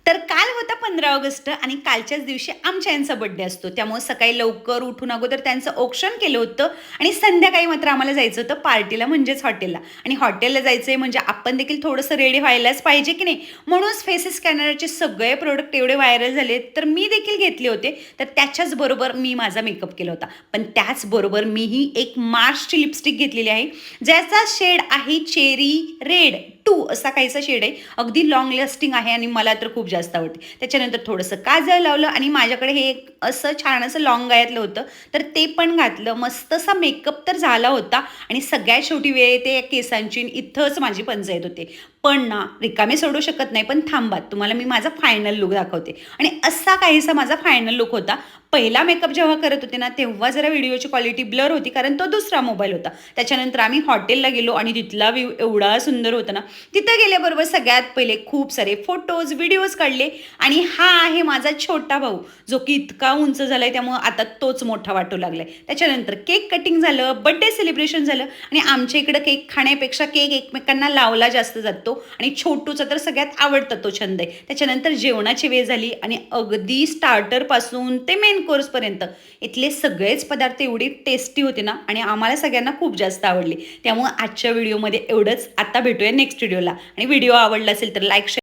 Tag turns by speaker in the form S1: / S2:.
S1: तर काल होता 15 ऑगस्ट आणि कालच्याच दिवशी आमच्या यांचा बर्थडे असतो. त्यामुळे सकाळी लवकर उठून अगोदर त्यांचं औक्षण केलं होतं आणि संध्याकाळी मात्र आम्हाला जायचं होतं पार्टीला म्हणजेच हॉटेलला. आणि हॉटेलला जायचंय म्हणजे आपण देखील थोडंसं रेडी व्हायलाच पाहिजे की नाही? म्हणूनच फेस स्कॅनरचे सगळे प्रोडक्ट एवढे व्हायरल झाले तर मी देखील घेतले होते. तर त्याच्याच बरोबर मी माझा मेकअप केला होता. पण त्याचबरोबर मीही एक मार्सची लिपस्टिक घेतलेली आहे, ज्याचा शेड आहे चेरी रेड 2 असा काहीसा शेड आहे. अगदी लाँग लास्टिंग आहे आणि मला तर खूप जास्त आवडते. त्याच्यानंतर थोडंसं काजळ लावलं आणि माझ्याकडे हे एक असं छान असं लाँग गळ्यातलं होतं, तर ते पण घातलं. मस्तसा मेकअप तर झाला होता आणि सगळ्यात शेवटी वेळ येते या केसांची आणि इथंच माझी पंचाईत होते. पण ना, रिकामे सोडू शकत नाही. पण थांबा, तुम्हाला मी माझा फायनल लूक दाखवते आणि असा काहीसा माझा फायनल लूक होता. पहिला मेकअप जेव्हा करत होते ना, तेव्हा जरा व्हिडिओची क्वालिटी ब्लर होती, कारण तो दुसरा मोबाईल होता. त्याच्यानंतर आम्ही हॉटेलला गेलो आणि तिथला व्ह्यू एवढा सुंदर होता ना, तिथं गेल्याबरोबर सगळ्यात पहिले खूप सारे फोटोज, व्हिडिओज काढले आणि हा आहे माझा छोटा भाऊ, जो की इतका उंच झालाय त्यामुळं आता तोच मोठा वाटू लागलाय. त्याच्यानंतर केक कटिंग झालं, बर्थडे सेलिब्रेशन झालं आणि आमच्या इकडं केक खाण्यापेक्षा केक एकमेकांना लावला जास्त जातो आणि छोटूचा तर सगळ्यात आवडता तो छंद आहे. त्याच्यानंतर जेवणाची वेळ झाली आणि अगदी स्टार्टरपासून ते मेन कोर्सपर्यंत इथले सगळेच पदार्थ एवढे टेस्टी होते ना आणि आम्हाला सगळ्यांना खूप जास्त आवडले. त्यामुळे आजच्या व्हिडिओमध्ये एवढंच. आता भेटूया नेक्स्ट व्हिडिओला आणि व्हिडिओ आवडला असेल तर लाईक